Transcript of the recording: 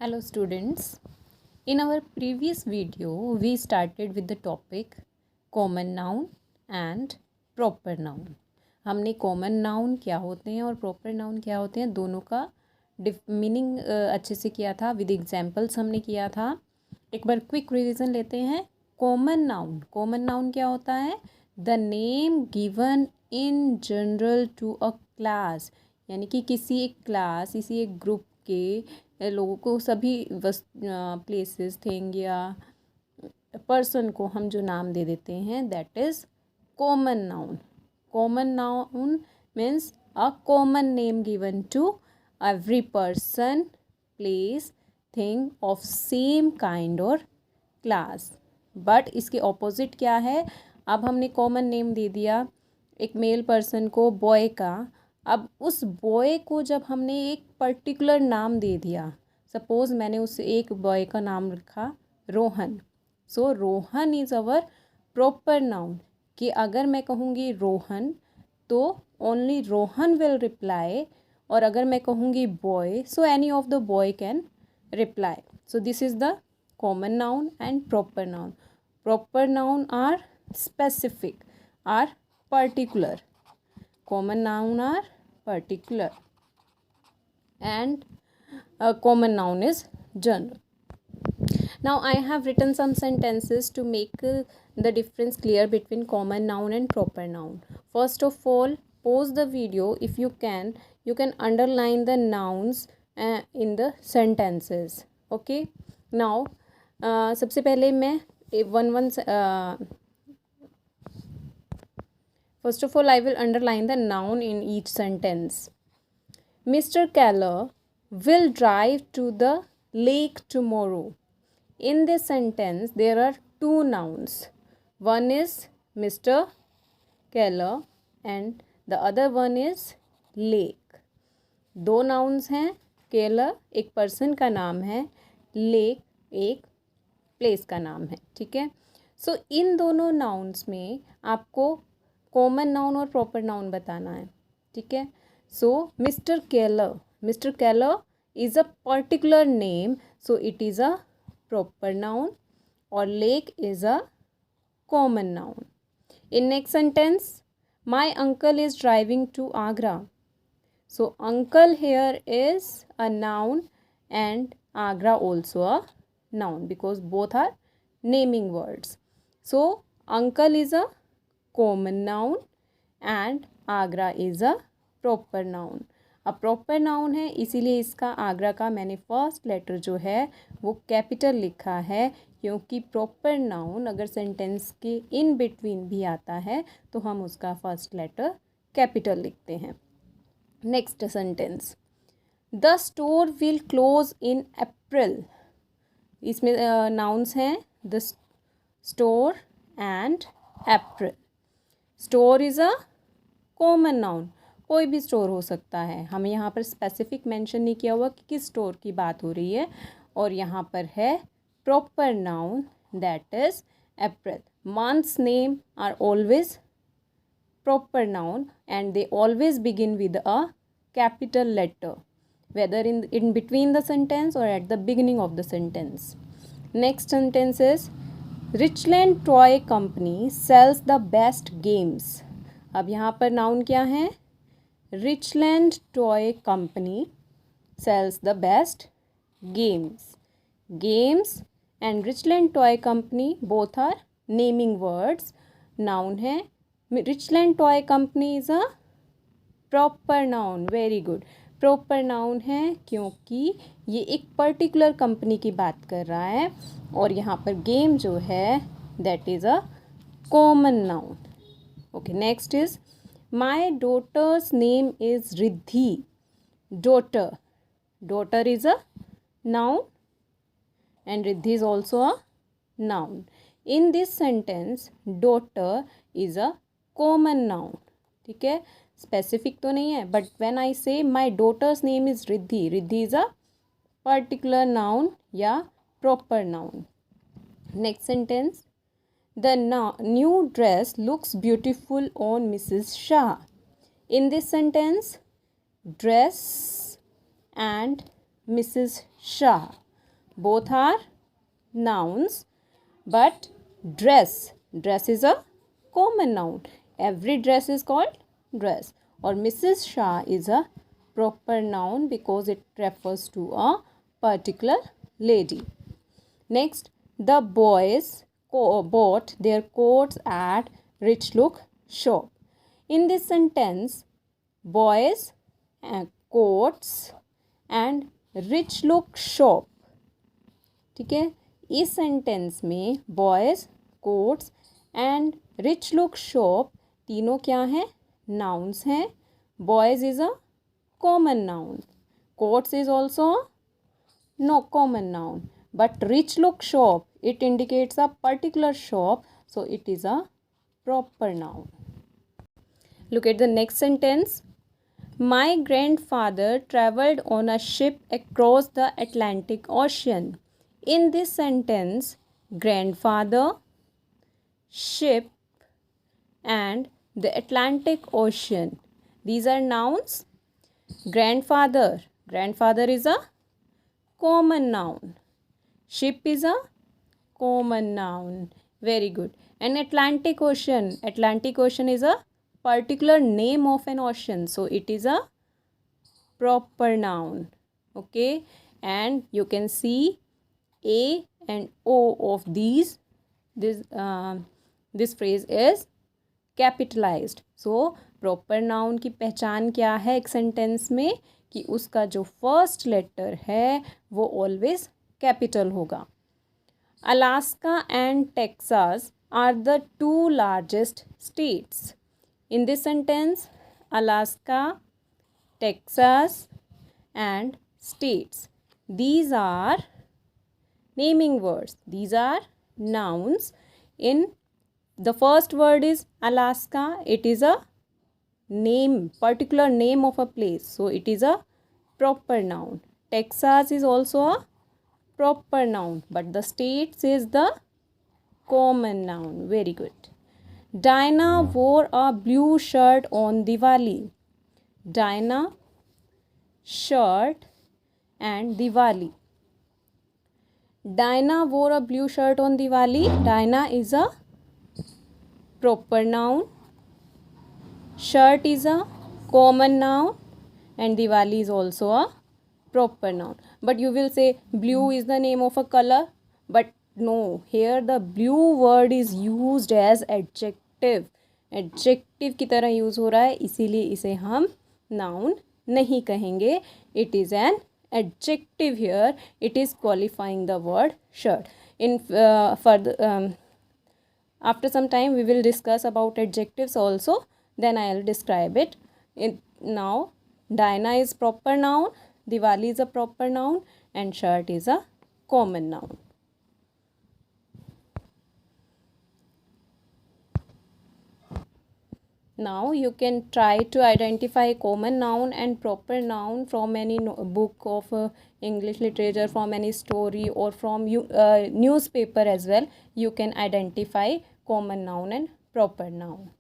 Hello students. In our previous video, we started with the topic common noun and proper noun. हमने common noun क्या होते हैं और proper noun क्या होते हैं दोनों का मीनिंग अच्छे से किया था, विद एग्जाम्पल्स हमने किया था. एक बार क्विक रिवीजन लेते हैं. कॉमन नाउन क्या होता है? The name given in general to a class, यानी कि किसी एक क्लास, किसी एक ग्रुप के लोगों को, सभी प्लेसेस, थिंग या पर्सन को हम जो नाम दे देते हैं, that is common noun. Common noun means a common name given to every person, place, thing of same kind और क्लास. बट इसके ऑपोजिट क्या है? अब हमने कॉमन नेम दे दिया एक मेल पर्सन को, बॉय का. अब उस बॉय को जब हमने एक पर्टिकुलर नाम दे दिया, सपोज़ मैंने उस एक बॉय का नाम रखा Rohan, so Rohan is our proper noun. कि अगर मैं कहूँगी रोहन तो ओनली रोहन विल रिप्लाई, और अगर मैं कहूँगी boy so any of the boy can reply. So this is the common noun and proper noun. Proper noun are specific, are particular. Common noun are particular and common noun is general. Now I have written some sentences to make the difference clear between common noun and proper noun. First of all, pause the video. If you can underline the nouns in the sentences. Okay. Now सबसे पहले मैं first of all I will underline the noun in each sentence. Mister Keller will drive to the lake tomorrow. In this sentence there are two nouns. One is Mr. Keller and the other one is lake. दो nouns हैं. Keller एक person का नाम है, lake एक place का नाम है. ठीक है. सो इन दोनों नाउन्स में आपको कॉमन नाउन और प्रॉपर नाउन बताना है. ठीक है. So mister Keller is a particular name, so it is a proper noun, और lake is a common noun. In next sentence, my uncle is driving to Agra. So uncle here is a noun and Agra also a noun because both are naming words. So uncle is a common noun and Agra is a proper noun. अब proper noun है इसीलिए इसका आगरा का मैंने first letter जो है वो capital लिखा है, क्योंकि प्रॉपर नाउन अगर सेंटेंस के इन बिटवीन भी आता है तो हम उसका फर्स्ट लेटर कैपिटल लिखते हैं. Next sentence, the store will close in April. इसमें नाउन्स हैं the store and April. Store is a common noun, कोई भी स्टोर हो सकता है. हमें यहाँ पर स्पेसिफिक मेंशन नहीं किया हुआ कि किस स्टोर की बात हो रही है. और यहाँ पर है proper noun that is April. Months name are always proper noun and they always begin with a capital letter, whether in between the sentence or at the beginning of the sentence. Next sentence is, Richland Toy Company sells the best games. अब यहाँ पर noun क्या है? Richland Toy Company sells the best games. Games and Richland Toy Company both are naming words. Noun है. Richland Toy Company is a proper noun. Very good. Proper noun है क्योंकि ये एक पर्टिकुलर कंपनी की बात कर रहा है, और यहाँ पर गेम जो है that is a common noun. Okay. Next is, my daughter's name is Riddhi. Daughter is a noun and Riddhi is also a noun. In this sentence daughter is a common noun. ठीक है. स्पेसिफिक तो नहीं है, but when I say my daughter's name is Riddhi, Riddhi is a particular noun या proper noun. Next sentence, the new dress looks beautiful on missus Shah. In this sentence dress and missus Shah, both are nouns, but dress is a common noun. Every dress is called dress. Or Mrs. Shah is a proper noun because it refers to a particular lady. Next, the boys bought their coats at Rich Look shop. In this sentence, boys, coats and Rich Look shop. ठीक है, इस sentence में boys, coats and rich look shop तीनों क्या हैं? Nouns हैं. Boys is a common noun. Coats is also no common noun. But rich look shop, it indicates a particular shop, so it is a proper noun. Look at the next sentence. My grandfather traveled on a ship across the Atlantic Ocean. In this sentence, grandfather, ship and the Atlantic Ocean, these are nouns. Grandfather is a common noun. Ship is a common noun. Very good. And Atlantic Ocean is a particular name of an ocean, so it is a proper noun. Okay, and you can see A and O of this phrase is capitalized. So proper noun की पहचान क्या है एक sentence में? कि उसका जो first letter है वो ऑलवेज कैपिटल होगा. Alaska and Texas are the two largest states. In this sentence, Alaska, Texas and states, these are naming words. These are nouns. In the first word is Alaska. It is a name, particular name of a place, so it is a proper noun. Texas is also a proper noun, but the states is the common noun. Very good. Dinah wore a blue shirt on Diwali. Dinah, shirt and Diwali. Dinah wore a blue shirt on Diwali. Dinah is a proper noun. Shirt is a common noun and Diwali is also a proper noun. But you will say blue is the name of a color, but no, here the blue word is used as adjective. Adjective की तरह use हो रहा है, इसीलिए इसे हम noun नहीं कहेंगे. It is an adjective here. It is qualifying the word shirt. In further after some time we will discuss about adjectives also, then I will describe it. Now Dinah is proper noun, Diwali is a proper noun and shirt is a common noun. Now you can try to identify common noun and proper noun from any book of English literature, from any story or from newspaper as well. You can identify common noun and proper noun.